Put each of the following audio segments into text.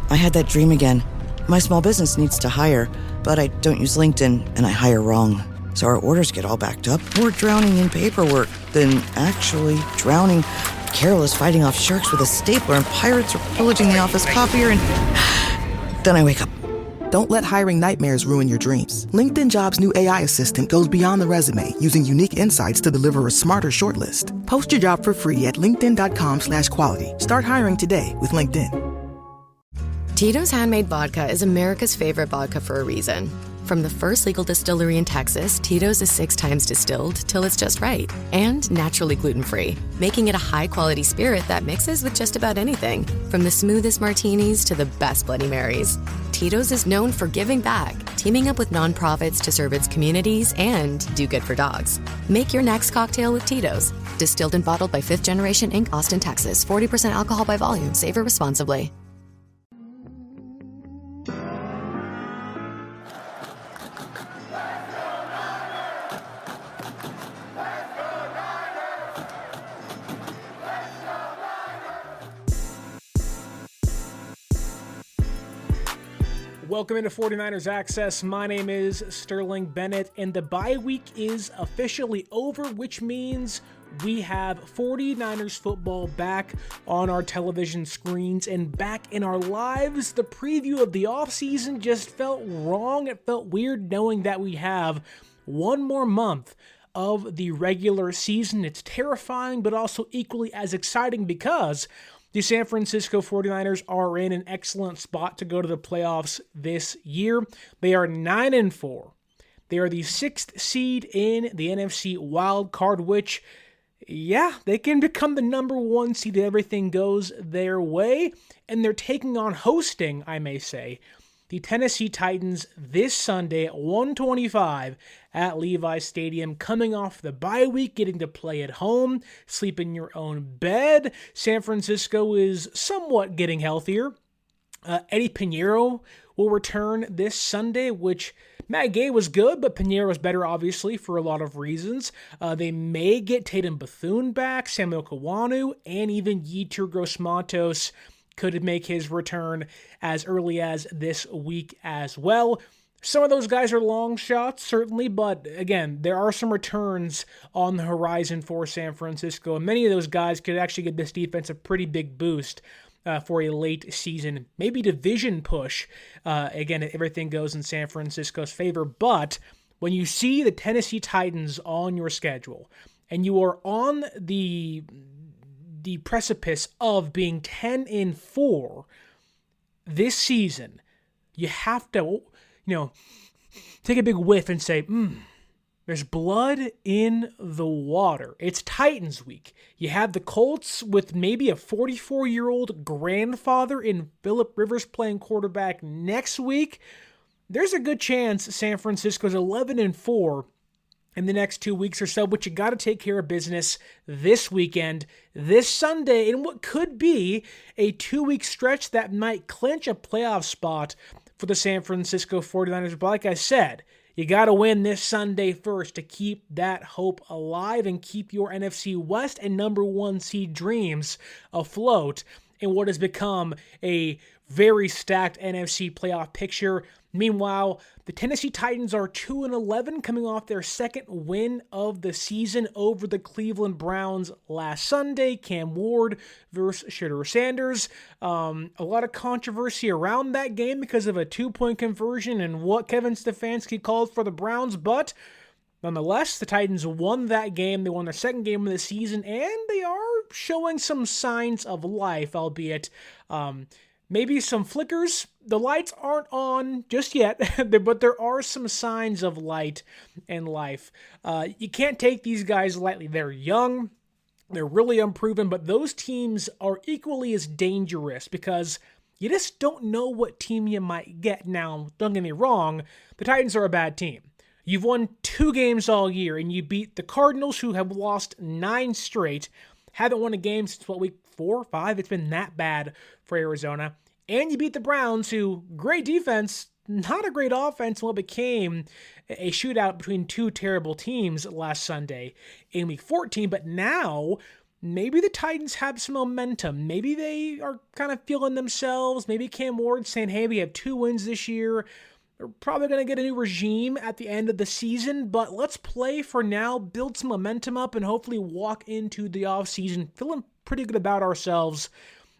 I had that dream again. My small business needs to hire, but I don't use LinkedIn, and I hire wrong. So our orders get all backed up. We're drowning in paperwork, then actually drowning. Carol is fighting off sharks with a stapler, and pirates are pillaging the office copier, and then I wake up. Don't let hiring nightmares ruin your dreams. LinkedIn Jobs' new AI assistant goes beyond the resume, using unique insights to deliver a smarter shortlist. Post your job for free at linkedin.com/quality. Start hiring today with LinkedIn. Tito's Handmade Vodka is America's favorite vodka for a reason. From the first legal distillery in Texas, Tito's is 6 times distilled till it's just right. And naturally gluten-free, making it a high-quality spirit that mixes with just about anything. From the smoothest martinis to the best Bloody Marys. Tito's is known for giving back, teaming up with nonprofits to serve its communities and do good for dogs. Make your next cocktail with Tito's. Distilled and bottled by 5th Generation Inc., Austin, Texas. 40% alcohol by volume. Savor responsibly. Welcome into 49ers Access. My name is Sterling Bennett, and the bye week is officially over, which means we have 49ers football back on our television screens and back in our lives. The preview of the offseason just felt wrong. It felt weird knowing that we have one more month of the regular season. It's terrifying, but also equally as exciting because the San Francisco 49ers are in an excellent spot to go to the playoffs this year. They are 9-4. They are the 6th seed in the NFC wild card, which, yeah, they can become the number 1 seed if everything goes their way. And they're taking on hosting, I may say, the Tennessee Titans this Sunday at 1:25 at Levi Stadium, coming off the bye week, getting to play at home, sleep in your own bed. San Francisco is somewhat getting healthier. Eddy Pineiro will return this Sunday, which Matt Gay was good, but Pineiro was better, obviously, for a lot of reasons. They may get Tatum Bethune back, Samuel Kawanu, and even Yetur Gross-Matos could make his return as early as this week as well. Some of those guys are long shots, certainly, but again, there are some returns on the horizon for San Francisco, and many of those guys could actually give this defense a pretty big boost for a late season, maybe division push. Again, if everything goes in San Francisco's favor, but when you see the Tennessee Titans on your schedule, and you are on the precipice of being 10-4 this season, you have to, take a big whiff and say, there's blood in the water. It's Titans week. You have the Colts with maybe a 44-year-old grandfather in Phillip Rivers playing quarterback next week. There's a good chance San Francisco's 11-4 in the next 2 weeks or so, but you got to take care of business this weekend, this Sunday, in what could be a 2-week stretch that might clinch a playoff spot for the San Francisco 49ers. But like I said, you got to win this Sunday first to keep that hope alive and keep your NFC West and number 1 seed dreams afloat in what has become a very stacked NFC playoff picture. Meanwhile, the Tennessee Titans are 2-11, coming off their second win of the season over the Cleveland Browns last Sunday. Cam Ward versus Shedeur Sanders. A lot of controversy around that game because of a 2-point conversion and what Kevin Stefanski called for the Browns, but nonetheless, the Titans won that game. They won their second game of the season, and they are showing some signs of life, albeit maybe some flickers. The lights aren't on just yet, but there are some signs of light and life. You can't take these guys lightly. They're young. They're really unproven, but those teams are equally as dangerous because you just don't know what team you might get. Now, don't get me wrong, the Titans are a bad team. You've won 2 games all year, and you beat the Cardinals, who have lost 9 straight. Haven't won a game since, week 4 or 5? It's been that bad for Arizona. And you beat the Browns, who, great defense, not a great offense, what became a shootout between 2 terrible teams last Sunday in Week 14. But now maybe the Titans have some momentum. Maybe they are kind of feeling themselves. Maybe Cam Ward's saying, hey, we have 2 wins this year. They're probably going to get a new regime at the end of the season, but let's play for now, build some momentum up, and hopefully walk into the offseason feeling pretty good about ourselves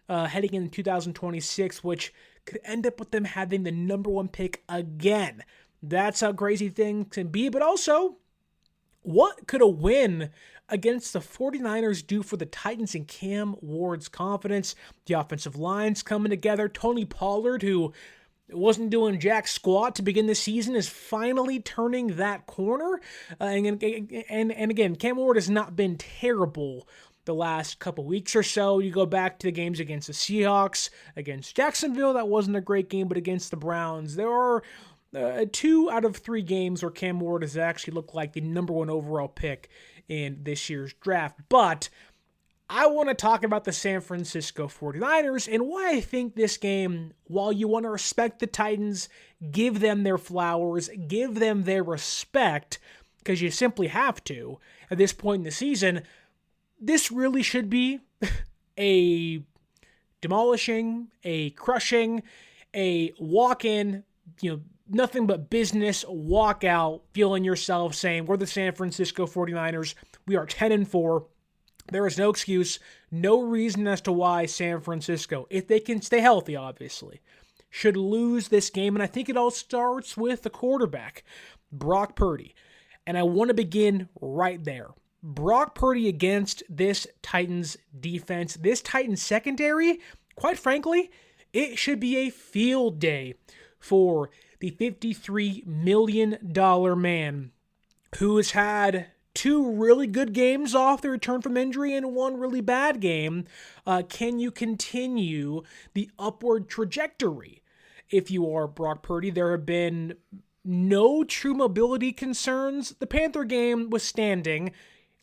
heading into 2026, which could end up with them having the number 1 pick again. That's how crazy things can be, but also, what could a win against the 49ers do for the Titans and Cam Ward's confidence? The offensive line's coming together. Tony Pollard, who wasn't doing jack squat to begin the season, is finally turning that corner. And again, Cam Ward has not been terrible the last couple weeks or so. You go back to the games against the Seahawks, against Jacksonville, that wasn't a great game, but against the Browns, there are 2 out of 3 games where Cam Ward has actually looked like the number 1 overall pick in this year's draft. But I want to talk about the San Francisco 49ers and why I think this game, while you want to respect the Titans, give them their flowers, give them their respect, because you simply have to at this point in the season, this really should be a demolishing, a crushing, a walk-in, nothing but business walkout, feeling yourself saying, we're the San Francisco 49ers, we are 10-4. There is no excuse, no reason as to why San Francisco, if they can stay healthy, obviously, should lose this game. And I think it all starts with the quarterback, Brock Purdy. And I want to begin right there. Brock Purdy against this Titans defense, this Titans secondary, quite frankly, it should be a field day for the $53 million man who has had 2 really good games off the return from injury and 1 really bad game. Can you continue the upward trajectory? If you are Brock Purdy, there have been no true mobility concerns. The Panther game was standing.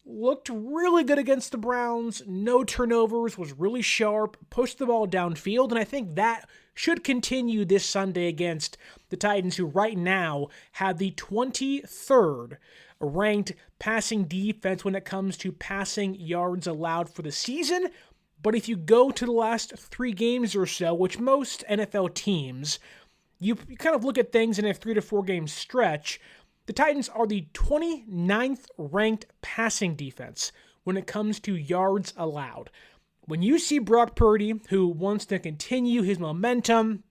Looked really good against the Browns. No turnovers, was really sharp, pushed the ball downfield, and I think that should continue this Sunday against the Titans, who right now have the 23rd ranked passing defense when it comes to passing yards allowed for the season. But if you go to the last 3 games or so, which most NFL teams, you kind of look at things in a 3 to 4 game stretch, the Titans are the 29th ranked passing defense when it comes to yards allowed. When you see Brock Purdy, who wants to continue his momentum,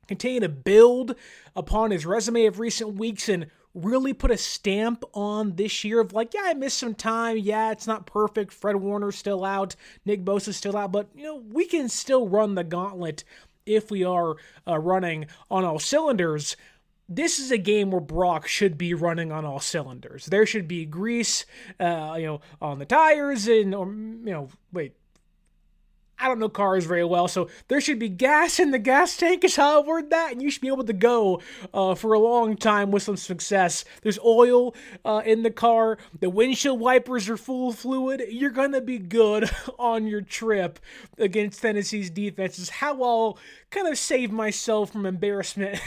continue to build upon his resume of recent weeks and really put a stamp on this year of like, yeah, I missed some time. Yeah, it's not perfect. Fred Warner's still out. Nick Bosa's still out. But, we can still run the gauntlet if we are running on all cylinders. This is a game where Brock should be running on all cylinders. There should be grease, on the tires I don't know cars very well, so there should be gas in the gas tank is how I word that, and you should be able to go for a long time with some success. There's oil in the car. The windshield wipers are full of fluid. You're going to be good on your trip against Tennessee's defenses. How I'll kind of save myself from embarrassment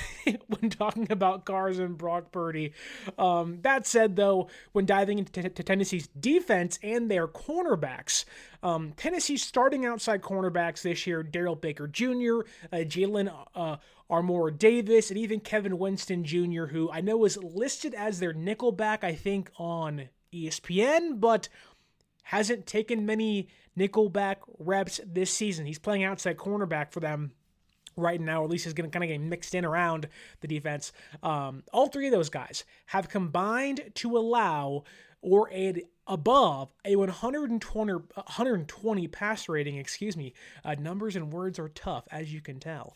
when talking about cars and Brock Purdy. That said, though, when diving into Tennessee's defense and their cornerbacks, Tennessee's starting outside cornerbacks this year, Darrell Baker Jr., Jalen Armour Davis, and even Kevin Winston Jr., who I know is listed as their nickelback, I think, on ESPN, but hasn't taken many nickelback reps this season. He's playing outside cornerback for them right now, or at least is going to kind of get mixed in around the defense. All 3 of those guys have combined to allow or add above a 120 pass rating, numbers and words are tough, as you can tell.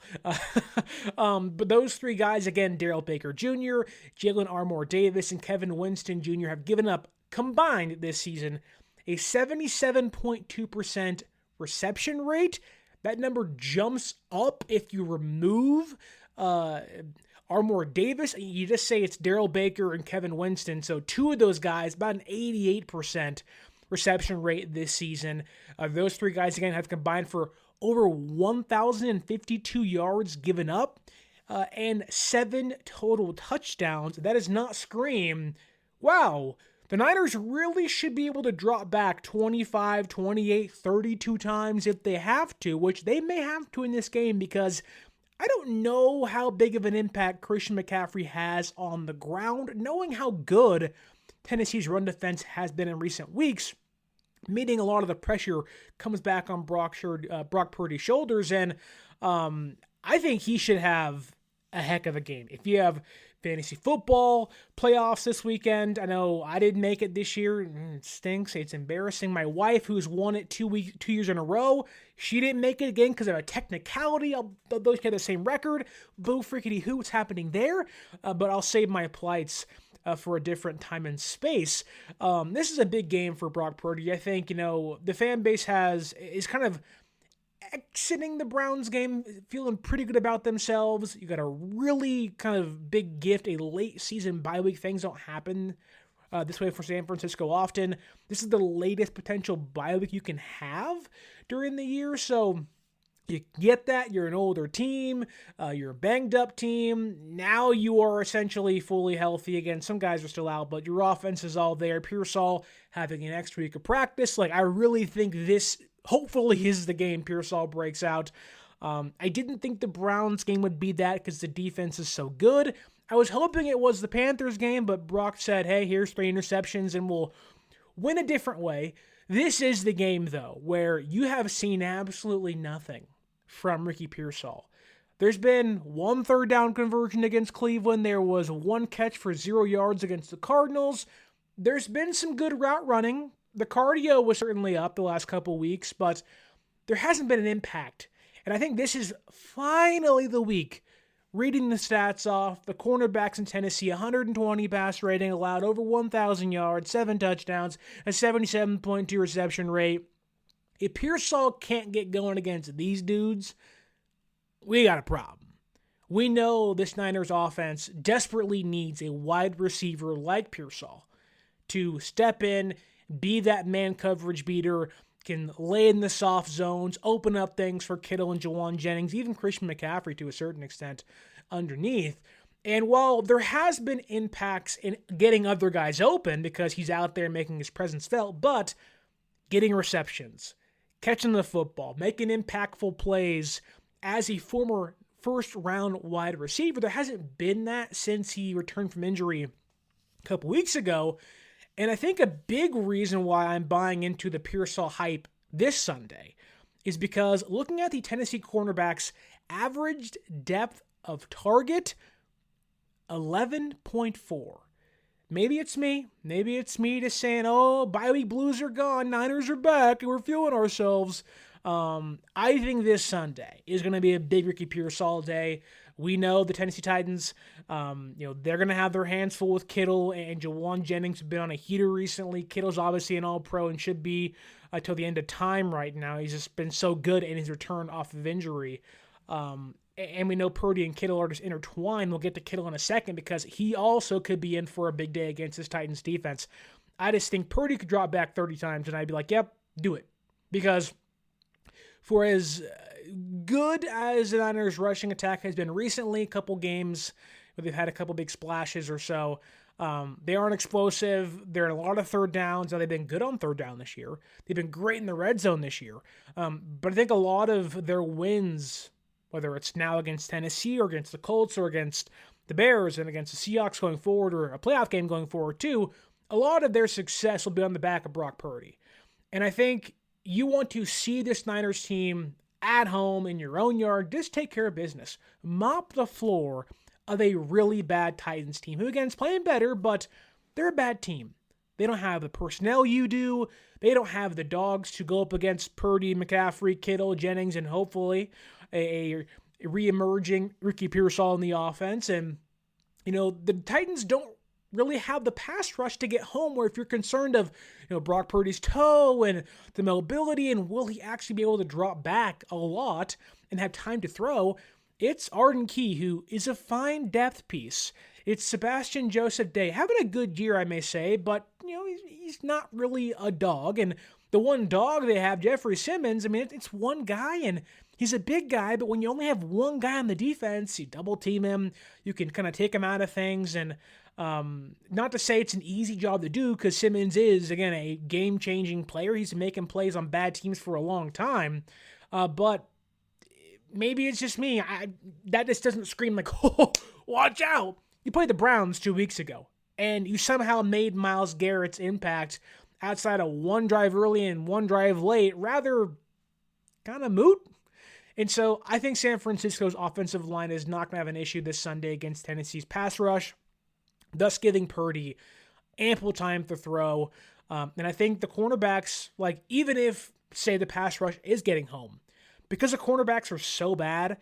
But those 3 guys, again, Darrell Baker Jr., Jalen Armour Davis, and Kevin Winston Jr. have given up, combined this season, a 77.2% reception rate. That number jumps up if you remove Armour Davis. You just say it's Darrell Baker and Kevin Winston. So 2 of those guys, about an 88% reception rate this season. Those 3 guys, again, have combined for over 1,052 yards given up and 7 total touchdowns. That does not scream, wow, The Niners really should be able to drop back 25, 28, 32 times if they have to, which they may have to in this game because I don't know how big of an impact Christian McCaffrey has on the ground, knowing how good Tennessee's run defense has been in recent weeks, meaning a lot of the pressure comes back on Brock Purdy's shoulders, and I think he should have a heck of a game. If you have fantasy football playoffs this weekend, I know I didn't make it this year. It stinks. It's embarrassing. My wife, who's won it 2 years in a row, she didn't make it again because of a technicality. Those had the same record. Boo frickety hoo, what's happening there? But I'll save my plights for a different time and space. This is a big game for Brock Purdy. I think, the fan base is kind of exiting the Browns game feeling pretty good about themselves. You got a really kind of big gift, a late season bye week. Things don't happen this way for San Francisco often. This is the latest potential bye week you can have during the year, so you get that. You're an older team. You're a banged up team. Now you are essentially fully healthy again. Some guys are still out, but your offense is all there. Pearsall having an extra week of practice. I really think this hopefully is the game Pearsall breaks out. I didn't think the Browns game would be that because the defense is so good. I was hoping it was the Panthers game, but Brock said, hey, here's 3 interceptions and we'll win a different way. This is the game, though, where you have seen absolutely nothing from Ricky Pearsall. There's been 1 third down conversion against Cleveland. There was 1 catch for 0 yards against the Cardinals. There's been some good route running. The cardio was certainly up the last couple weeks, but there hasn't been an impact. And I think this is finally the week. Reading the stats off, the cornerbacks in Tennessee, 120 pass rating, allowed over 1,000 yards, 7 touchdowns, a 77.2 reception rate. If Pearsall can't get going against these dudes, we got a problem. We know this Niners offense desperately needs a wide receiver like Pearsall to step in, be that man coverage beater, can lay in the soft zones, open up things for Kittle and Jawan Jennings, even Christian McCaffrey to a certain extent underneath. And while there has been impacts in getting other guys open because he's out there making his presence felt, but getting receptions, catching the football, making impactful plays as a former first-round wide receiver, there hasn't been that since he returned from injury a couple weeks ago. And I think a big reason why I'm buying into the Pearsall hype this Sunday is because looking at the Tennessee cornerbacks' averaged depth of target, 11.4. Maybe it's me just saying, oh, bye week blues are gone, Niners are back, and we're feeling ourselves. I think this Sunday is going to be a big Ricky Pearsall day. We know the Tennessee Titans, they're going to have their hands full with Kittle, and Jawan Jennings have been on a heater recently. Kittle's obviously an all-pro and should be till the end of time right now. He's just been so good in his return off of injury. And we know Purdy and Kittle are just intertwined. We'll get to Kittle in a second because he also could be in for a big day against this Titans defense. I just think Purdy could drop back 30 times, and I'd be like, yep, do it. Because for as good as the Niners' rushing attack has been recently, a couple games where they've had a couple big splashes or so, they aren't explosive. They're in a lot of third downs. Now, they've been good on third down this year. They've been great in the red zone this year. But I think a lot of their wins, whether it's now against Tennessee or against the Colts or against the Bears and against the Seahawks going forward or a playoff game going forward too, a lot of their success will be on the back of Brock Purdy. And I think you want to see this Niners team at home in your own yard, just take care of business. Mop the floor of a really bad Titans team, who again is playing better, but they're a bad team. They don't have the personnel you do. They don't have the dogs to go up against Purdy, McCaffrey, Kittle, Jennings, and hopefully a re-emerging Ricky Pearsall in the offense. And, the Titans don't really have the pass rush to get home, where if you're concerned of, Brock Purdy's toe and the mobility and will he actually be able to drop back a lot and have time to throw, it's Arden Key, who is a fine depth piece. It's Sebastian Joseph Day, having a good year, I may say, but, he's not really a dog. And the one dog they have, Jeffrey Simmons, it's one guy, and He's a big guy, but when you only have one guy on the defense, you double team him, you can kind of take him out of things. And not to say it's an easy job to do, because Simmons is, again, a game-changing player. He's been making plays on bad teams for a long time. But maybe it's just me. That just doesn't scream like, oh, watch out. You played the Browns 2 weeks ago, and you somehow made Myles Garrett's impact outside of one drive early and one drive late rather kind of moot. And so I think San Francisco's offensive line is not going to have an issue this Sunday against Tennessee's pass rush, thus giving Purdy ample time to throw. And I think the cornerbacks, like, even if, say, the pass rush is getting home, because the cornerbacks are so bad,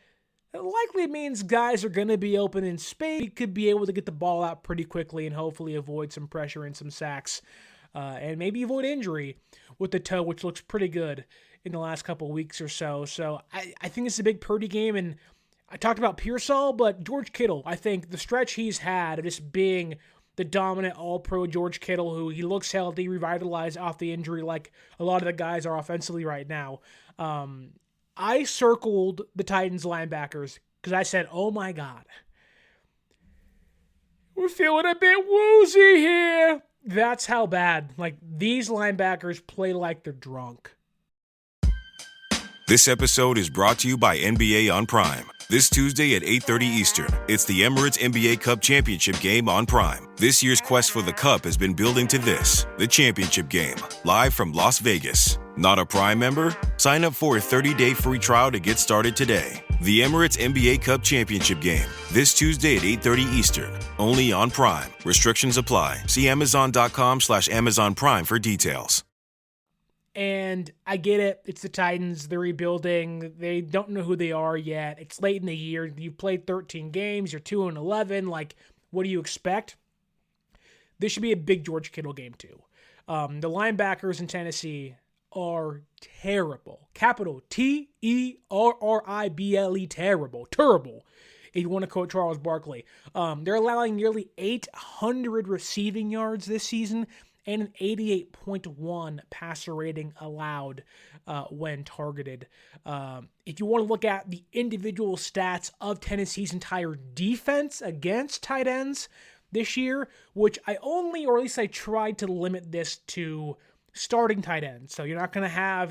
it likely means guys are going to be open in space. He could be able to get the ball out pretty quickly and hopefully avoid some pressure and some sacks, and maybe avoid injury with the toe, which looks pretty good in the last couple of weeks or so. So I think it's a big Purdy game, and I talked about Pearsall, but George Kittle, I think the stretch he's had of just being the dominant all-pro George Kittle, who he looks healthy, revitalized off the injury like a lot of the guys are offensively right now. I circled the Titans linebackers because I said, oh my God, we're feeling a bit woozy here. That's how bad. Like, these linebackers play like they're drunk. This episode is brought to you by NBA on Prime. This Tuesday at 8:30 Eastern, it's the Emirates NBA Cup Championship game on Prime. This year's quest for the Cup has been building to this, the championship game, live from Las Vegas. Not a Prime member? Sign up for a 30-day free trial to get started today. The Emirates NBA Cup Championship game, this Tuesday at 8:30 Eastern, only on Prime. Restrictions apply. See Amazon.com/Amazon Prime for details. And I get it. It's the Titans. They're rebuilding. They don't know who they are yet. It's late in the year. You've played 13 games. You're 2-11. Like, what do you expect? This should be a big George Kittle game, too. The linebackers in Tennessee are terrible. Capital T-E-R-R-I-B-L-E, terrible. Terrible, if you want to quote Charles Barkley. They're allowing nearly 800 receiving yards this season, and an 88.1 passer rating allowed when targeted. If you want to look at the individual stats of Tennessee's entire defense against tight ends this year, which I only, or at least I tried to limit this to starting tight ends. So you're not going to have,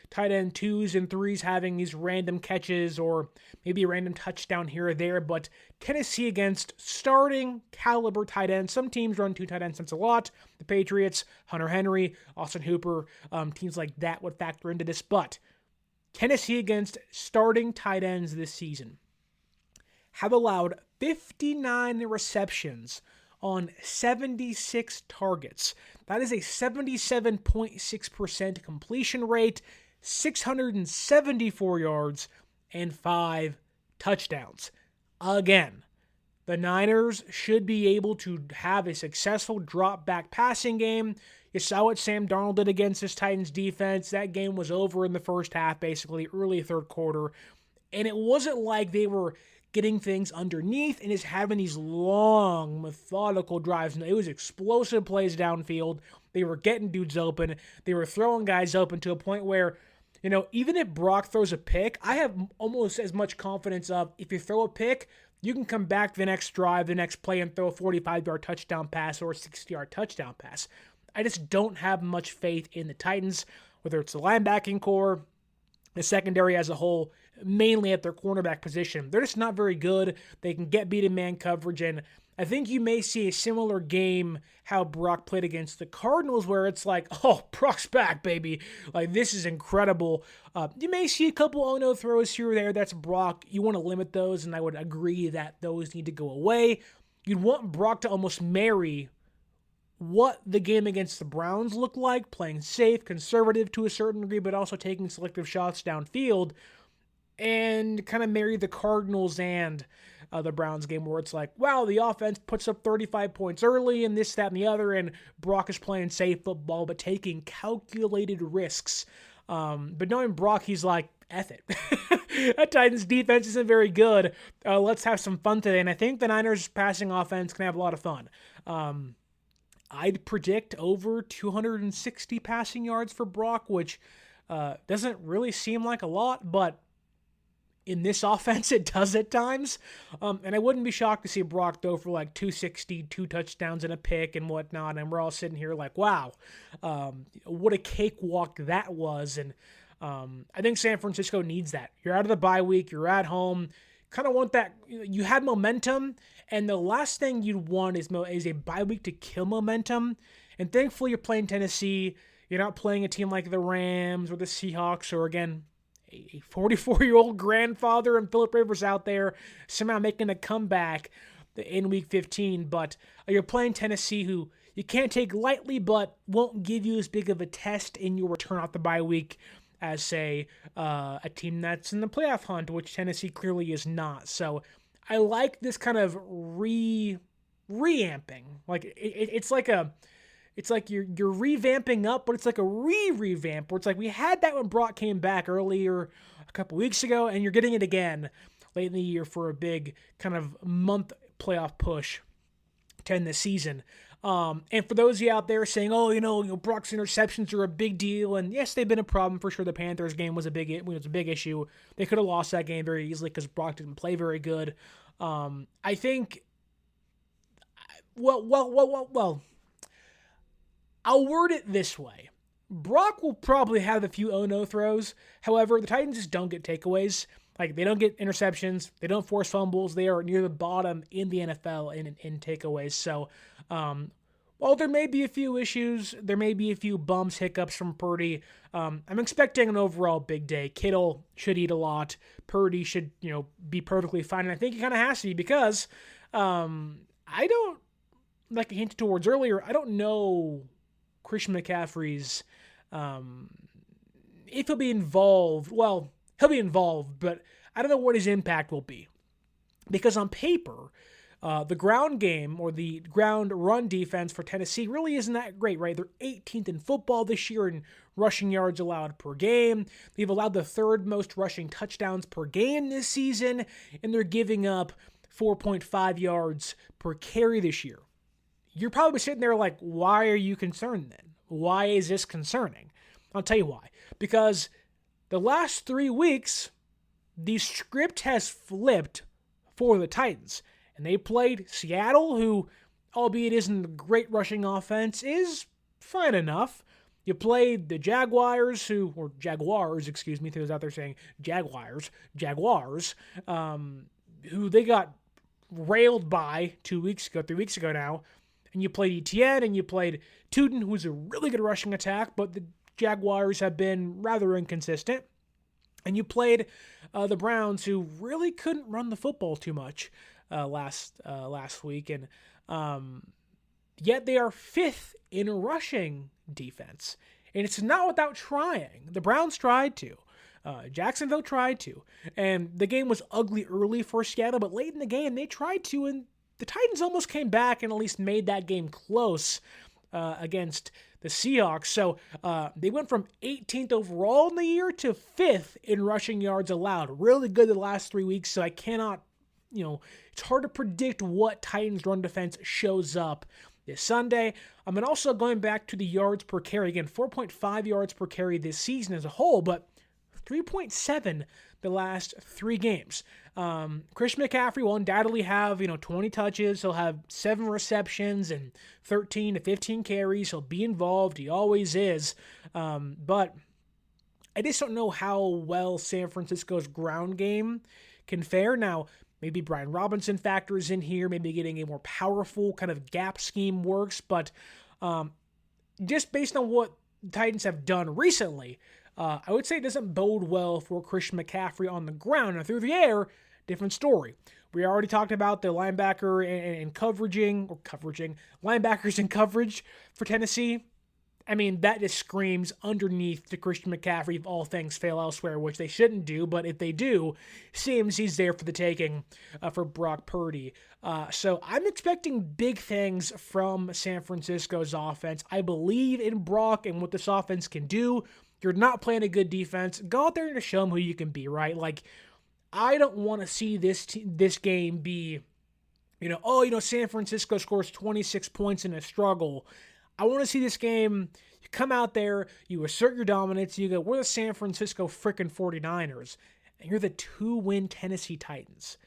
tight end 2s and 3s having these random catches or maybe a random touchdown here or there, but Tennessee against starting caliber tight ends. Some teams run 2 tight ends. That's a lot. The Patriots, Hunter Henry, Austin Hooper, teams like that would factor into this, but Tennessee against starting tight ends this season have allowed 59 receptions on 76 targets. That is a 77.6% completion rate, 674 yards, and 5 touchdowns. Again, the Niners should be able to have a successful drop-back passing game. You saw what Sam Darnold did against this Titans defense. That game was over in the first half, basically, early third quarter. And it wasn't like they were getting things underneath and just having these long, methodical drives. It was explosive plays downfield. They were getting dudes open. They were throwing guys open to a point where, even if Brock throws a pick, I have almost as much confidence of if you throw a pick, you can come back the next drive, the next play, and throw a 45-yard touchdown pass or a 60-yard touchdown pass. I just don't have much faith in the Titans, whether it's the linebacking core, the secondary as a whole, mainly at their cornerback position. They're just not very good. They can get beat in man coverage, and I think you may see a similar game how Brock played against the Cardinals, where it's like, oh, Brock's back, baby. Like, this is incredible. You may see a couple oh-no throws here or there. That's Brock. You want to limit those, and I would agree that those need to go away. You'd want Brock to almost marry what the game against the Browns looked like, playing safe, conservative to a certain degree, but also taking selective shots downfield, and kind of marry the Cardinals and the Browns game, where it's like, wow, the offense puts up 35 points early and this, that, and the other, and Brock is playing safe football but taking calculated risks. But knowing Brock, he's like, F it. That Titans defense isn't very good. Let's have some fun today. And I think the Niners passing offense can have a lot of fun. I'd predict over 260 passing yards for Brock, which doesn't really seem like a lot, but in this offense it does at times. And I wouldn't be shocked to see Brock throw for like 260, 2 touchdowns and a pick and whatnot. And we're all sitting here like, wow, what a cakewalk that was. And I think San Francisco needs that. You're out of the bye week. You're at home. Kind of want that. You had momentum. And the last thing you'd want is a bye week to kill momentum. And thankfully you're playing Tennessee. You're not playing a team like the Rams or the Seahawks or, again, a 44-year-old grandfather and Philip Rivers out there somehow making a comeback in Week 15. But you're playing Tennessee, who you can't take lightly, but won't give you as big of a test in your return off the bye week as, say, a team that's in the playoff hunt, which Tennessee clearly is not. So I like this kind of reamping. Like it's like you're revamping up, but it's like a revamp where it's like we had that when Brock came back earlier a couple weeks ago, and you're getting it again late in the year for a big kind of month playoff push to end the season. And for those of you out there saying, Brock's interceptions are a big deal, and yes, they've been a problem for sure. The Panthers game was a big issue. They could have lost that game very easily because Brock didn't play very good. I think, well, I'll word it this way. Brock will probably have a few oh-no throws. However, the Titans just don't get takeaways. Like, they don't get interceptions. They don't force fumbles. They are near the bottom in the NFL in takeaways. So, while there may be a few issues, there may be a few bumps, hiccups from Purdy, I'm expecting an overall big day. Kittle should eat a lot. Purdy should, be perfectly fine. And I think he kind of has to be because I don't, like I hinted towards earlier, I don't know Christian McCaffrey's, if he'll be involved. Well, he'll be involved, but I don't know what his impact will be. Because on paper, the ground game or the ground run defense for Tennessee really isn't that great, right? They're 18th in football this year in rushing yards allowed per game. They've allowed the third most rushing touchdowns per game this season, and they're giving up 4.5 yards per carry this year. You're probably sitting there like, why are you concerned then? Why is this concerning? I'll tell you why. Because the last 3 weeks, the script has flipped for the Titans. And they played Seattle, who, albeit isn't a great rushing offense, is fine enough. You played the Jaguars, to those out there saying Jaguars, who they got railed by 3 weeks ago now. And you played Etienne, and you played Tootin, who's a really good rushing attack, but the Jaguars have been rather inconsistent. And you played the Browns, who really couldn't run the football too much last week. And yet they are 5th in rushing defense. And it's not without trying. The Browns tried to. Jacksonville tried to. And the game was ugly early for Seattle, but late in the game they tried to, and the Titans almost came back and at least made that game close against the Seahawks. So they went from 18th overall in the year to 5th in rushing yards allowed. Really good the last 3 weeks, so I cannot, it's hard to predict what Titans run defense shows up this Sunday. And also going back to the yards per carry. Again, 4.5 yards per carry this season as a whole, but 3.7 the last 3 games. Christian McCaffrey will undoubtedly have, 20 touches. He'll have 7 receptions and 13 to 15 carries. He'll be involved. He always is. But I just don't know how well San Francisco's ground game can fare. Now, maybe Brian Robinson factors in here. Maybe getting a more powerful kind of gap scheme works. But just based on what the Titans have done recently, I would say it doesn't bode well for Christian McCaffrey on the ground. Now, through the air, different story. We already talked about the linebacker and linebackers in coverage for Tennessee. I mean, that just screams underneath to Christian McCaffrey if all things fail elsewhere, which they shouldn't do, but if they do, seems he's there for the taking for Brock Purdy. So I'm expecting big things from San Francisco's offense. I believe in Brock and what this offense can do. You're not playing a good defense. Go out there and show them who you can be, right? Like, I don't want to see this game be, San Francisco scores 26 points in a struggle. I want to see this game, you come out there, you assert your dominance, you go, we're the San Francisco frickin' 49ers. and you're the 2-win Tennessee Titans.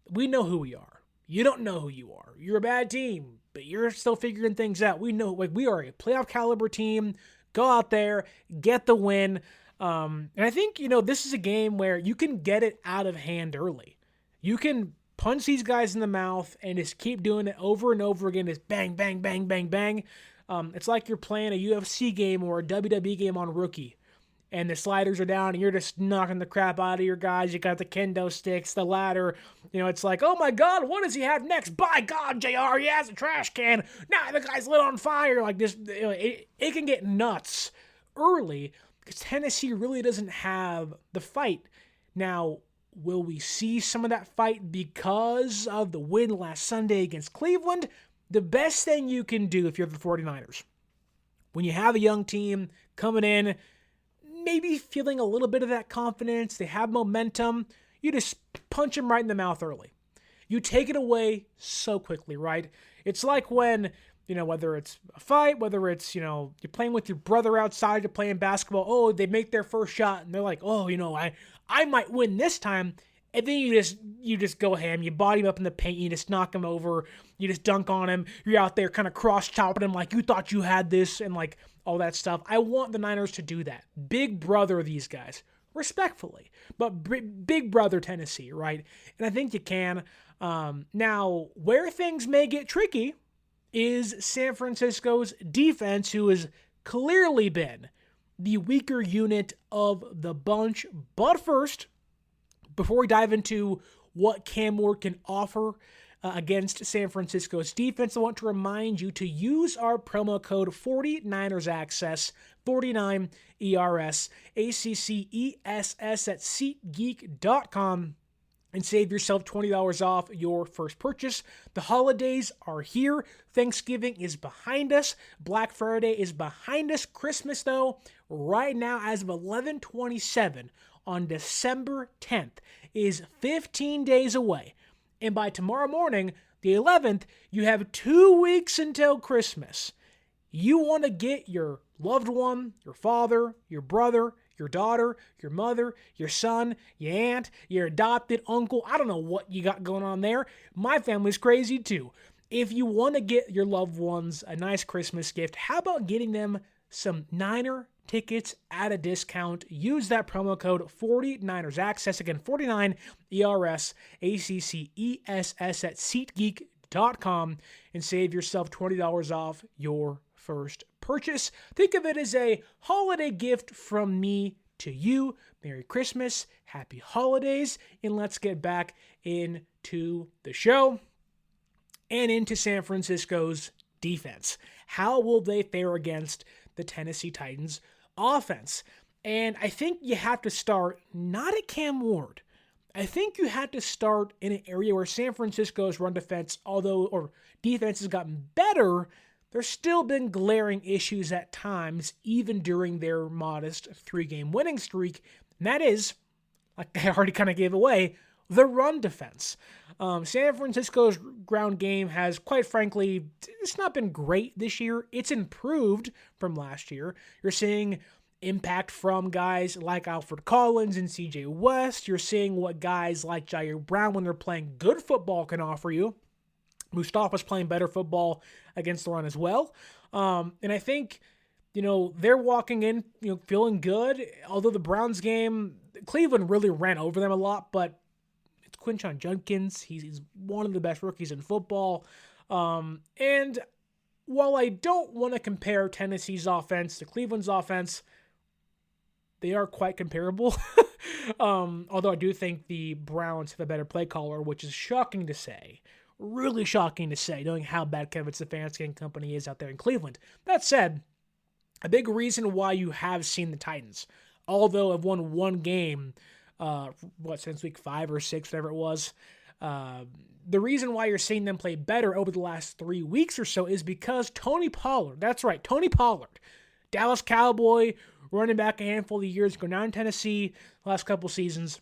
We know who we are. You don't know who you are. You're a bad team, but you're still figuring things out. We know, we are a playoff caliber team. Go out there, get the win. And I think, this is a game where you can get it out of hand early. You can punch these guys in the mouth and just keep doing it over and over again. Just bang, bang, bang, bang, bang. It's like you're playing a UFC game or a WWE game on Rookie, and the sliders are down and you're just knocking the crap out of your guys. You got the kendo sticks, the ladder. It's like, oh my God, what does he have next? By God, JR, he has a trash can. Now the guy's lit on fire. Like this, it can get nuts early because Tennessee really doesn't have the fight. Now, will we see some of that fight because of the win last Sunday against Cleveland? The best thing you can do if you're the 49ers, when you have a young team coming in, maybe feeling a little bit of that confidence, they have momentum, you just punch them right in the mouth early. You take it away so quickly, right? It's like when, whether it's a fight, whether it's, you're playing with your brother outside, you're playing basketball, oh, they make their first shot, and they're like, oh, I might win this time. And then you just go ham. You body him up in the paint. You just knock him over. You just dunk on him. You're out there kind of cross-chopping him like you thought you had this and like all that stuff. I want the Niners to do that. Big brother these guys, respectfully. But big brother Tennessee, right? And I think you can. Now, where things may get tricky is San Francisco's defense, who has clearly been the weaker unit of the bunch. But first, before we dive into what Cam Ward can offer against San Francisco's defense, I want to remind you to use our promo code 49ErsAccess, 49ERS, ACCESS at SeatGeek.com and save yourself $20 off your first purchase. The holidays are here. Thanksgiving is behind us. Black Friday is behind us. Christmas, though, right now as of 11/27 on December 10th is 15 days away. And by tomorrow morning, the 11th, you have 2 weeks until Christmas. You want to get your loved one, your father, your brother, your daughter, your mother, your son, your aunt, your adopted uncle. I don't know what you got going on there. My family's crazy too. If you want to get your loved ones a nice Christmas gift, how about getting them some Niner tickets at a discount? Use that promo code 49ErsAccess. Again, 49ERS, ACCESS at SeatGeek.com and save yourself $20 off your first purchase. Think of it as a holiday gift from me to you. Merry Christmas, happy holidays, and let's get back into the show and into San Francisco's defense. How will they fare against the Tennessee Titans offense? And I think you have to start not at Cam Ward. I think you have to start in an area where San Francisco's run defense, defense has gotten better, there's still been glaring issues at times, even during their modest 3-game winning streak. And that is, like I already kind of gave away, the run defense. San Francisco's ground game has, quite frankly, it's not been great this year. It's improved from last year. You're seeing impact from guys like Alfred Collins and CJ West. You're seeing what guys like Jair Brown, when they're playing good football, can offer you. Mustafa's playing better football against the run as well. And I think, they're walking in, feeling good. Although the Browns game, Cleveland really ran over them a lot, but it's Quinshon Judkins. He's one of the best rookies in football. And while I don't want to compare Tennessee's offense to Cleveland's offense, they are quite comparable. Although I do think the Browns have a better play caller, which is shocking to say. Really shocking to say, knowing how bad Kevin Stefanski and company is out there in Cleveland. That said, a big reason why you have seen the Titans, although have won one game, since week 5 or 6, whatever it was, the reason why you're seeing them play better over the last 3 weeks or so is because Tony Pollard, that's right, Tony Pollard, Dallas Cowboy, running back a handful of years, going down in Tennessee the last couple seasons,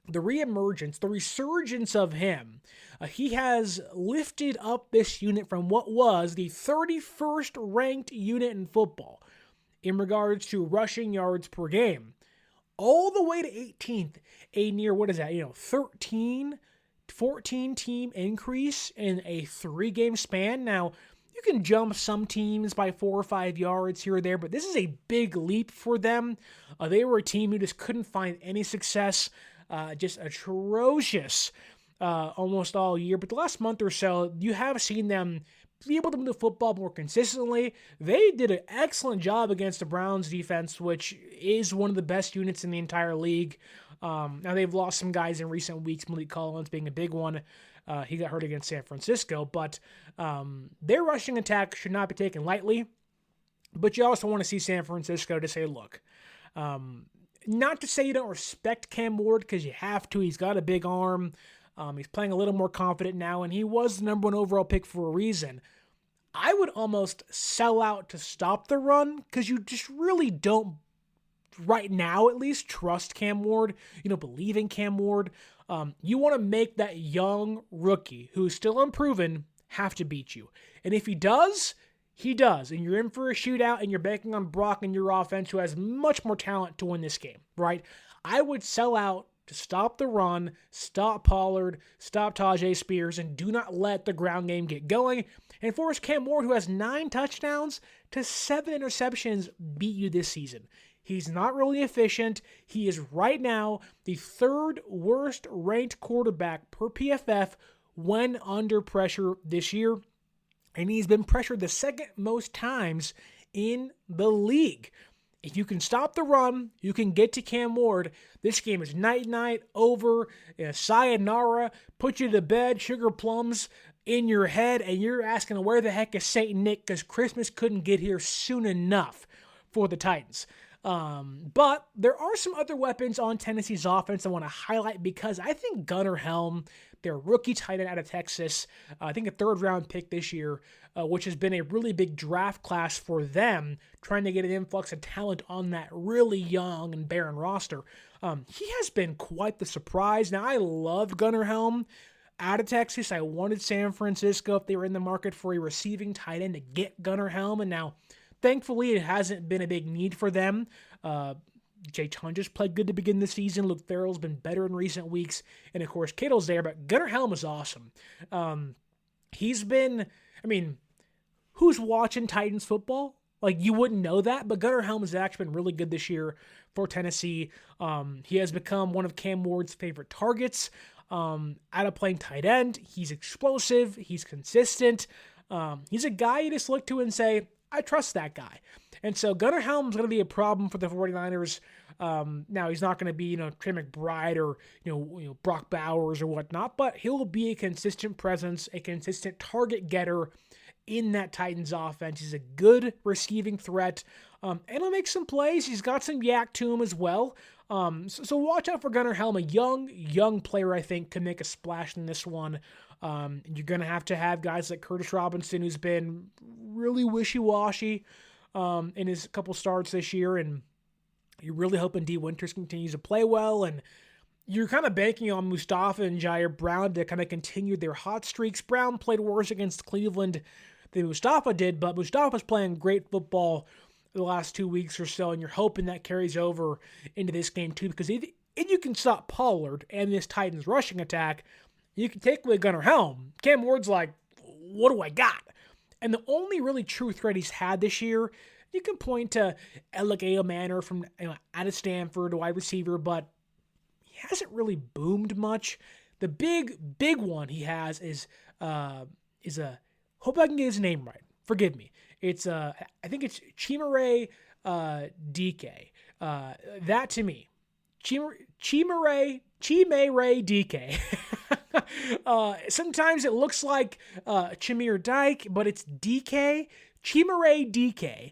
the reemergence, the resurgence of him, he has lifted up this unit from what was the 31st ranked unit in football in regards to rushing yards per game, all the way to 18th, a near, 14 team increase in a 3-game span. Now, you can jump some teams by 4 or 5 yards here or there, but this is a big leap for them. They were a team who just couldn't find any success, just atrocious almost all year. But the last month or so, you have seen them be able to move the football more consistently. They did an excellent job against the Browns defense, which is one of the best units in the entire league. Now, they've lost some guys in recent weeks, Malik Collins being a big one. He got hurt against San Francisco, but their rushing attack should not be taken lightly. But you also want to see San Francisco to say, look, not to say you don't respect Cam Ward, because you have to. He's got a big arm. He's playing a little more confident now, and he was the number 1 overall pick for a reason. I would almost sell out to stop the run, because you just really don't, right now at least, trust Cam Ward, believe in Cam Ward. You want to make that young rookie, who's still unproven, have to beat you. And if he does, he does. And you're in for a shootout, and you're banking on Brock and your offense, who has much more talent to win this game, right? I would sell out to stop the run, stop Pollard, stop Tajay Spears, and do not let the ground game get going, and force Cam Ward, who has 9 touchdowns to 7 interceptions, beat you this season. He's not really efficient. He is right now the 3rd worst ranked quarterback per PFF when under pressure this year, and he's been pressured the 2nd most times in the league. If you can stop the run, you can get to Cam Ward. This game is night-night, over, sayonara, put you to bed, sugar plums in your head, and you're asking where the heck is St. Nick, because Christmas couldn't get here soon enough for the Titans. But there are some other weapons on Tennessee's offense I want to highlight, because I think Gunnar Helm, their rookie tight end out of Texas, I think a 3rd-round pick this year, which has been a really big draft class for them, trying to get an influx of talent on that really young and barren roster. He has been quite the surprise. Now, I loved Gunnar Helm out of Texas. I wanted San Francisco, if they were in the market for a receiving tight end, to get Gunnar Helm, and now, thankfully, it hasn't been a big need for them. Jay Tunges played good to begin the season. Luke Farrell's been better in recent weeks. And, of course, Kittle's there. But Gunnar Helm is awesome. He's been, who's watching Titans football? You wouldn't know that. But Gunnar Helm has actually been really good this year for Tennessee. He has become one of Cam Ward's favorite targets. Out of playing tight end, he's explosive. He's consistent. He's a guy you just look to and say, I trust that guy. And so Gunnar Helm's going to be a problem for the 49ers. Now, he's not going to be, Trey McBride or, Brock Bowers or whatnot, but he'll be a consistent presence, a consistent target getter in that Titans offense. He's a good receiving threat, and he'll make some plays. He's got some yak to him as well. So watch out for Gunnar Helm, a young player, I think, can make a splash in this one. You're going to have guys like Curtis Robinson, who's been really wishy-washy in his couple starts this year, and you're really hoping D. Winters continues to play well, and you're kind of banking on Mustafa and Jair Brown to kind of continue their hot streaks. Brown played worse against Cleveland than Mustafa did, but Mustafa's playing great football the last 2 weeks or so, and you're hoping that carries over into this game too, because if you can stop Pollard and this Titans rushing attack, you can take away Gunnar Helm. Cam Ward's like, what do I got? And the only really true threat he's had this year, you can point to Elegeo Manor from out of Stanford, a wide receiver, but he hasn't really boomed much. The big one he has is hope I can get his name right. Forgive me. It's I think it's Chimere DK. That to me, Chimere DK. Sometimes it looks like Chimere Dyke, but it's DK. Chimere DK.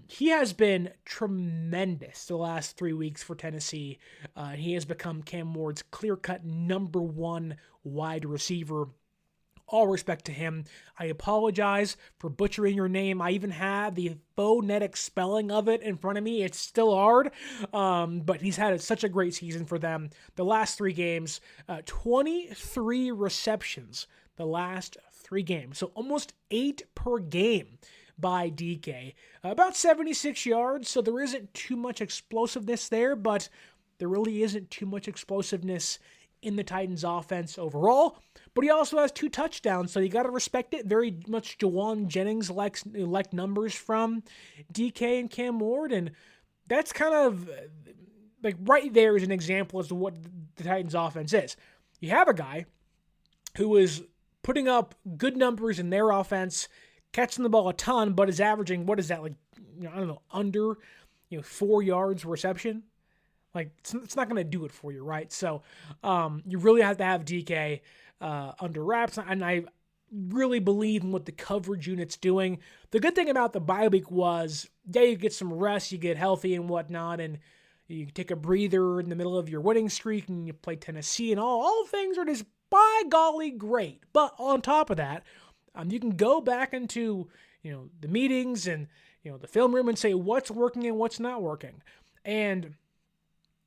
He has been tremendous the last 3 weeks for Tennessee. He has become Cam Ward's clear-cut number 1 wide receiver. All respect to him. I apologize for butchering your name. I even have the phonetic spelling of it in front of me. It's still hard, but he's had such a great season for them. The last 3 games, 23 receptions the last 3 games. So almost 8 per game by DK. About 76 yards, so there isn't too much explosiveness there, but there really isn't too much explosiveness in the Titans offense overall, but he also has 2 touchdowns, so you got to respect it. Very much Jawan Jennings-like numbers from DK and Cam Ward, and that's kind of like right there is an example as to what the Titans offense is. You have a guy who is putting up good numbers in their offense, catching the ball a ton, but is averaging, what is that, like, under 4 yards reception? Like, it's not going to do it for you, right? So you really have to have DK under wraps, and I really believe in what the coverage unit's doing. The good thing about the bye week was, you get some rest, you get healthy and whatnot, and you take a breather in the middle of your winning streak, and you play Tennessee, and all things are just, by golly, great. But on top of that, you can go back into the meetings and the film room and say what's working and what's not working. And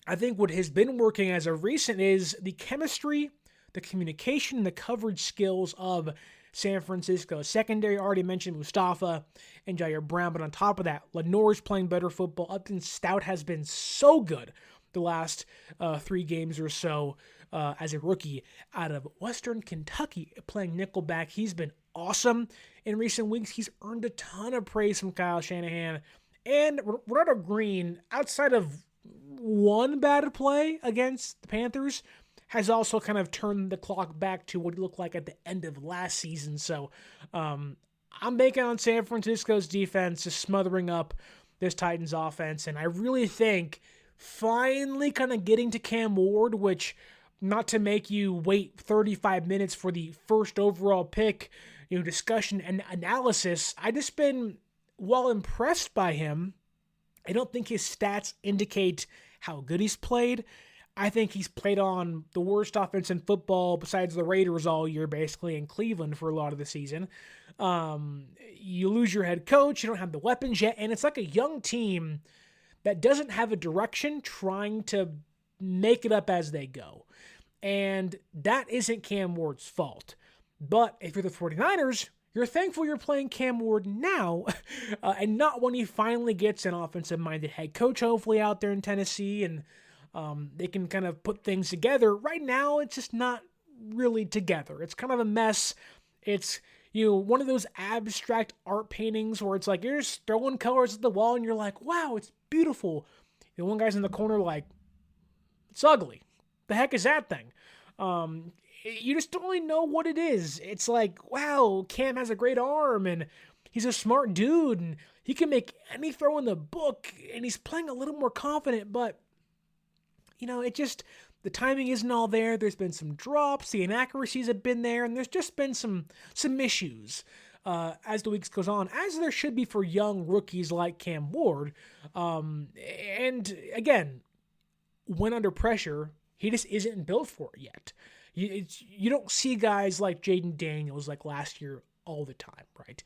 I think what has been working as of recent is the chemistry, the communication, and the coverage skills of San Francisco secondary. I already mentioned Mustafa and Jair Brown, but on top of that, Lenore's playing better football. Upton Stout has been so good the last 3 games or so as a rookie out of Western Kentucky playing nickelback. He's been awesome in recent weeks. He's earned a ton of praise from Kyle Shanahan. And Roberto Green, outside of one bad play against the Panthers, has also kind of turned the clock back to what he looked like at the end of last season. So I'm banking on San Francisco's defense just smothering up this Titans offense. And I really think finally kind of getting to Cam Ward, which, not to make you wait 35 minutes for the first overall pick, discussion and analysis, I just been well impressed by him. I don't think his stats indicate how good he's played. I think he's played on the worst offense in football besides the Raiders all year, basically, in Cleveland for a lot of the season. You lose your head coach, you don't have the weapons yet, and it's like a young team that doesn't have a direction, trying to make it up as they go. And that isn't Cam Ward's fault. But if you're the 49ers, you're thankful you're playing Cam Ward now and not when he finally gets an offensive-minded head coach, hopefully, out there in Tennessee, and they can kind of put things together. Right now, it's just not really together. It's kind of a mess. It's one of those abstract art paintings where it's like you're just throwing colors at the wall and you're like, wow, it's beautiful. One guy's in the corner like, it's ugly. The heck is that thing? You just don't really know what it is. It's like, wow, Cam has a great arm and he's a smart dude and he can make any throw in the book and he's playing a little more confident, but it just, the timing isn't all there. There's been some drops, the inaccuracies have been there, and there's just been some issues as the weeks goes on, as there should be for young rookies like Cam Ward. And again, when under pressure, he just isn't built for it yet. You don't see guys like Jaden Daniels like last year all the time, right?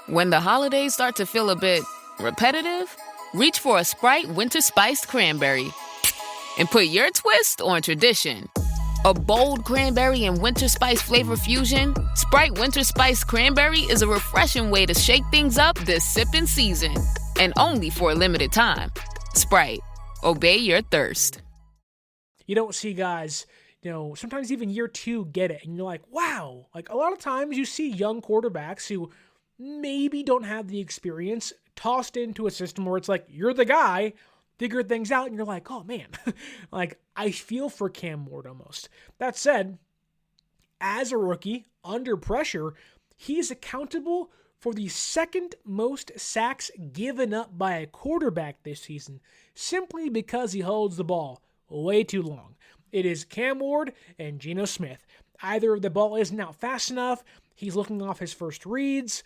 When the holidays start to feel a bit repetitive, reach for a Sprite Winter Spiced Cranberry and put your twist on tradition. A bold cranberry and winter spice flavor fusion, Sprite Winter Spiced Cranberry is a refreshing way to shake things up this sipping season. And only for a limited time. Sprite. Obey your thirst. You don't see guys, sometimes even year 2 get it. And you're like, wow. Like a lot of times you see young quarterbacks who maybe don't have the experience tossed into a system where it's like, you're the guy, figure things out. And you're like, oh man, like I feel for Cam Ward almost. That said, as a rookie under pressure, he's accountable for the second most sacks given up by a quarterback this season, simply because he holds the ball way too long. It is Cam Ward and Geno Smith. Either the ball isn't out fast enough, he's looking off his first reads,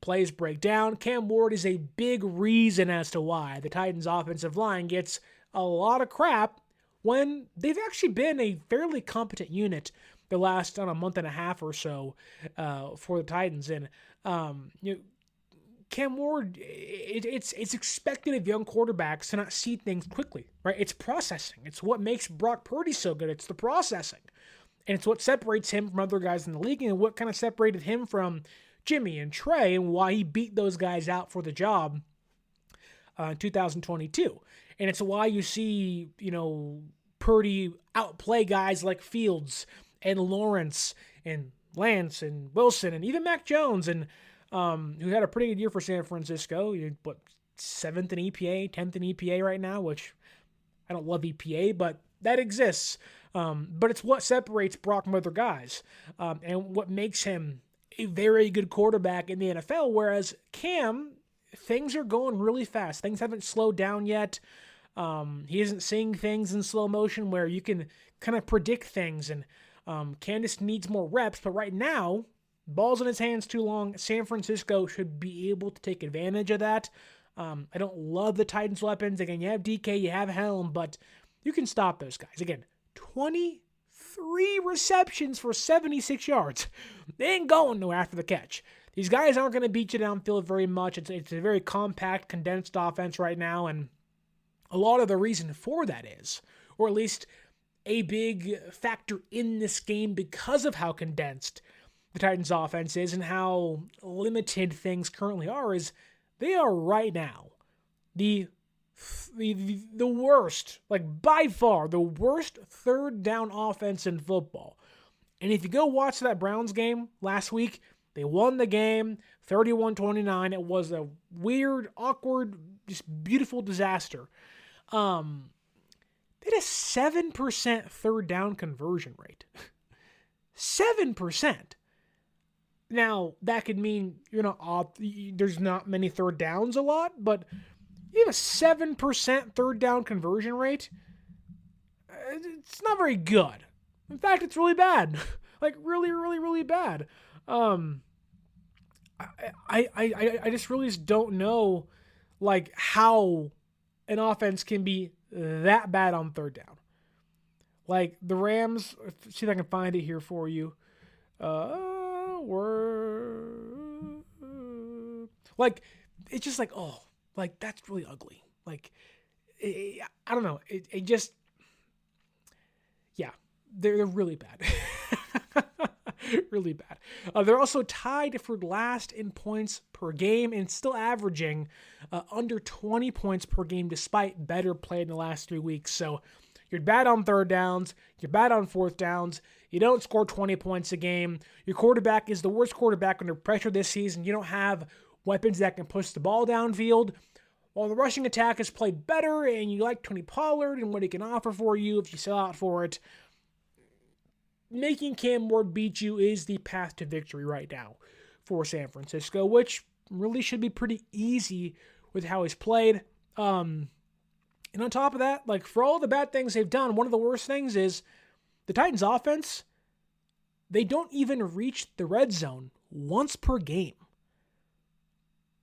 plays break down. Cam Ward is a big reason as to why the Titans' offensive line gets a lot of crap when they've actually been a fairly competent unit the last month and a half or so for the Titans. And Cam Ward, it's expected of young quarterbacks to not see things quickly, right? It's processing. It's what makes Brock Purdy so good. It's the processing. And it's what separates him from other guys in the league and what kind of separated him from Jimmy and Trey and why he beat those guys out for the job in 2022. And it's why you see, Purdy outplay guys like Fields and Lawrence and Lance and Wilson and even Mac Jones, and who had a pretty good year for San Francisco. 7th in EPA, 10th in EPA right now, which I don't love EPA, but that exists. But it's what separates Brock from other guys, and what makes him a very good quarterback in the NFL, whereas Cam, things are going really fast. Things haven't slowed down yet. He isn't seeing things in slow motion where you can kind of predict things, and Cam just needs more reps. But right now, ball's in his hands too long. San Francisco should be able to take advantage of that. I don't love the Titans' weapons. Again, you have DK, you have Helm, but you can stop those guys. Again, 23 receptions for 76 yards. They ain't going nowhere after the catch. These guys aren't going to beat you downfield very much. It's a very compact, condensed offense right now, and a lot of the reason for that is, or at least a big factor in this game because of how condensed the Titans' offense is and how limited things currently are, is they are right now the worst, like by far the worst third down offense in football. And if you go watch that Browns game last week, they won the game 31-29. It was a weird, awkward, just beautiful disaster. They had a 7% third down conversion rate. 7%. Now, that could mean there's not many third downs a lot, but you have a 7% third down conversion rate. It's not very good. In fact, it's really bad. Like, really, really, really bad. I just really just don't know, like, how an offense can be that bad on third down. Like, the Rams, see if I can find it here for you. Like, it's just like, oh, like, that's really ugly. Like, I don't know. It just, yeah, they're really bad. Really bad. They're also tied for last in points per game and still averaging under 20 points per game despite better play in the last 3 weeks. So you're bad on third downs. You're bad on fourth downs. You don't score 20 points a game. Your quarterback is the worst quarterback under pressure this season. You don't have weapons that can push the ball downfield. While the rushing attack has played better and you like Tony Pollard and what he can offer for you if you sell out for it, making Cam Ward beat you is the path to victory right now for San Francisco, which really should be pretty easy with how he's played. And on top of that, like, for all the bad things they've done, one of the worst things is the Titans offense, they don't even reach the red zone once per game.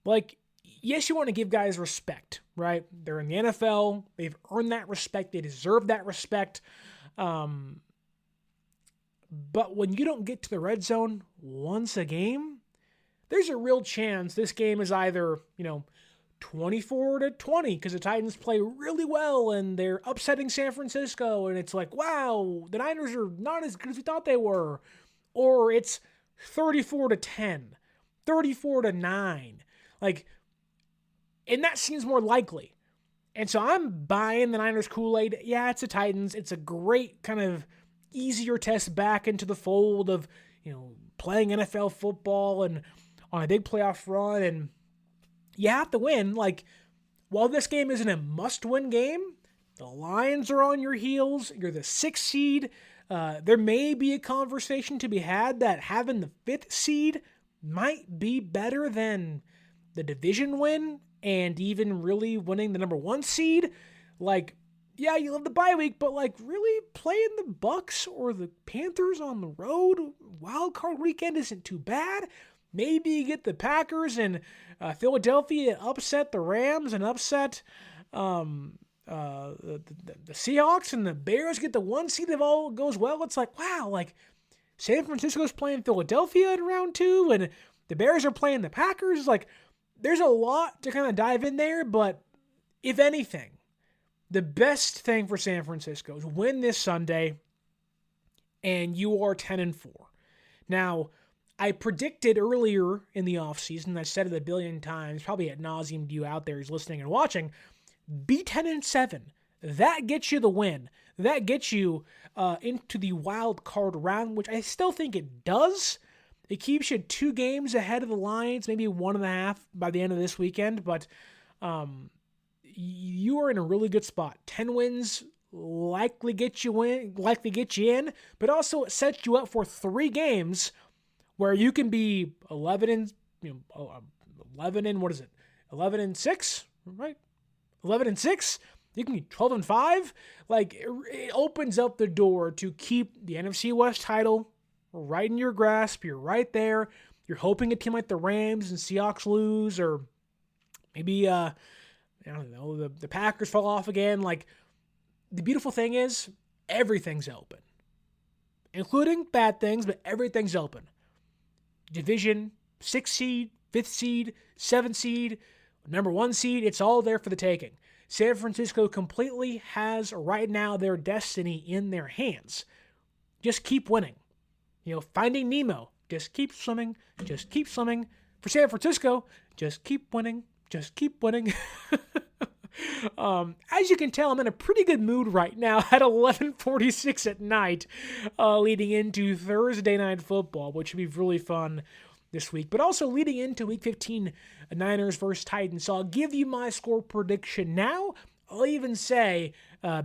Like, yes, you want to give guys respect, right? They're in the NFL. They've earned that respect. They deserve that respect. But when you don't get to the red zone once a game, there's a real chance this game is either, 24-20 because the Titans play really well and they're upsetting San Francisco and it's like, wow, the Niners are not as good as we thought they were. Or it's 34-10, 34-9. Like, and that seems more likely. And so I'm buying the Niners Kool-Aid. Yeah, it's the Titans. It's a great kind of easier test back into the fold of, playing NFL football and on a big playoff run. And you have to win. Like, while this game isn't a must-win game, the Lions are on your heels. You're the 6th seed. There may be a conversation to be had that having the 5th seed might be better than the division win and even really winning the number 1 seed. Like, yeah, you love the bye week, but like, really playing the Bucs or the Panthers on the road wild card weekend isn't too bad. Maybe you get the Packers and Philadelphia upset the Rams and upset the Seahawks, and the Bears get the 1 seed if all goes well. It's like, wow, like San Francisco's playing Philadelphia in round 2 and the Bears are playing the Packers. Like, there's a lot to kind of dive in there, but if anything, the best thing for San Francisco is win this Sunday and you are 10-4. Now, I predicted earlier in the offseason, I said it a billion times, probably ad nauseum to you out there who's listening and watching, be 10-7. That gets you the win. That gets you into the wild card round, which I still think it does. It keeps you 2 games ahead of the Lions, maybe 1.5 by the end of this weekend, but you are in a really good spot. 10 wins likely get you in, but also it sets you up for 3 games where you can be 11 and what is it? 11-6, right? 11-6. You can be 12-5. Like, it opens up the door to keep the NFC West title right in your grasp. You're right there. You're hoping a team like the Rams and Seahawks lose, or maybe I don't know, the Packers fall off again. Like, the beautiful thing is everything's open, including bad things, but everything's open. Division, 6th seed, 5th seed, 7th seed, number 1 seed, it's all there for the taking. San Francisco completely has right now their destiny in their hands. Just keep winning. Finding Nemo. Just keep swimming. Just keep swimming. For San Francisco, just keep winning. Just keep winning. As you can tell, I'm in a pretty good mood right now at 11:46 at night, leading into Thursday Night Football, which should be really fun this week, but also leading into Week 15, Niners versus Titans. So I'll give you my score prediction now. I'll even say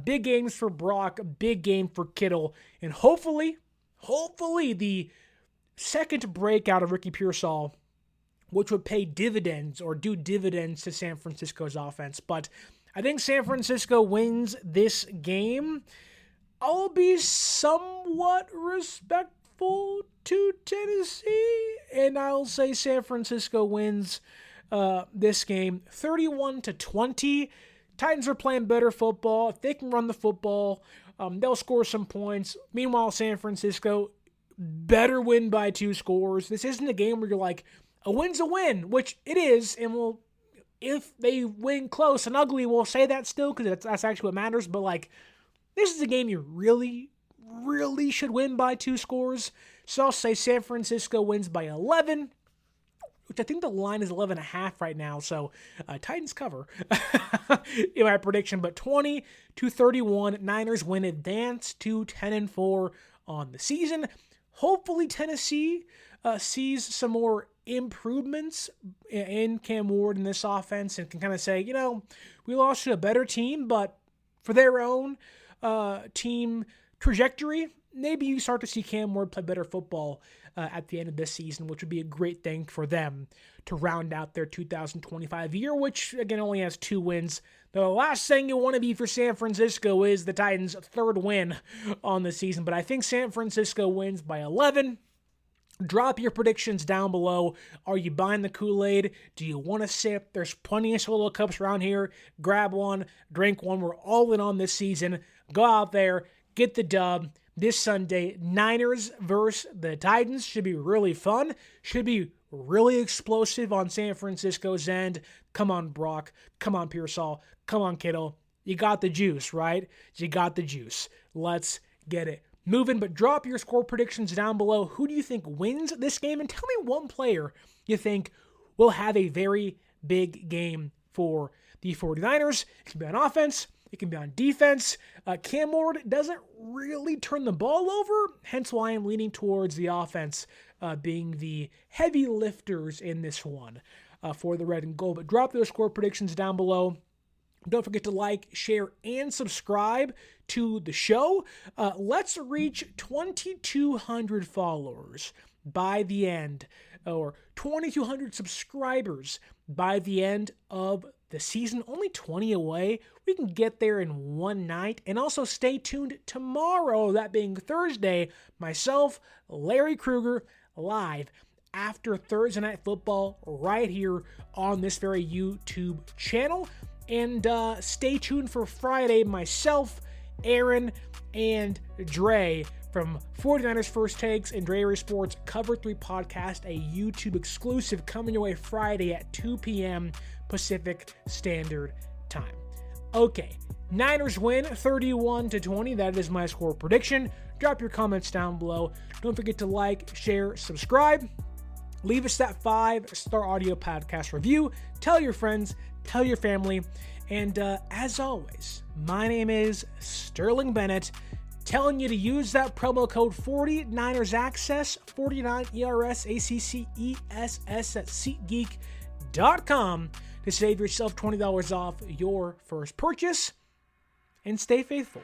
big games for Brock, big game for Kittle, and hopefully the second breakout of Ricky Pearsall, which would pay dividends or do dividends to San Francisco's offense. But I think San Francisco wins this game. I'll be somewhat respectful to Tennessee, and I'll say San Francisco wins this game 31-20. Titans are playing better football. If they can run the football, they'll score some points. Meanwhile, San Francisco better win by 2 scores. This isn't a game where you're like, a win's a win, which it is, and if they win close and ugly, we'll say that still, because that's actually what matters. But this is a game you really, really should win by 2 scores. So I'll say San Francisco wins by 11, which I think the line is 11.5 right now. So Titans cover in my prediction. But 20-31, Niners win, advance to 10-4 on the season. Hopefully Tennessee sees some more improvements in Cam Ward in this offense and can kind of say, we lost to a better team, but for their own team trajectory, maybe you start to see Cam Ward play better football at the end of this season, which would be a great thing for them to round out their 2025 year, which, again, only has 2 wins. The last thing you want to be for San Francisco is the Titans' 3rd win on the season, but I think San Francisco wins by 11. Drop your predictions down below. Are you buying the Kool-Aid? Do you want to sip? There's plenty of solo cups around here. Grab one, drink one. We're all in on this season. Go out there, get the dub. This Sunday, Niners versus the Titans should be really fun. Should be really explosive on San Francisco's end. Come on, Brock. Come on, Pearsall. Come on, Kittle. You got the juice, right? You got the juice. Let's get it moving. But drop your score predictions down below. Who do you think wins this game? And tell me one player you think will have a very big game for the 49ers. It can be on offense. It can be on defense. Cam Ward doesn't really turn the ball over, hence why I'm leaning towards the offense being the heavy lifters in this one for the red and gold. But drop those score predictions down below. Don't forget to like, share, and subscribe to the show. Let's reach 2,200 followers by the end, or 2,200 subscribers by the end of the season. Only 20 away. We can get there in one night. And also stay tuned tomorrow, that being Thursday, myself, Larry Krueger, live after Thursday Night Football right here on this very YouTube channel. And stay tuned for Friday, myself, Aaron, and Dre from 49ers First Takes and Dre Sports Cover 3 podcast, a YouTube exclusive coming your way Friday at 2 p.m. Pacific Standard Time. Okay, Niners win 31-20. That is my score prediction. Drop your comments down below. Don't forget to like, share, subscribe. Leave us that 5-star audio podcast review. Tell your friends, tell your family, And as always, my name is Sterling Bennett, telling you to use that promo code 49ersaccess, 49ERSACCESS at SeatGeek.com to save yourself $20 off your first purchase, and stay faithful.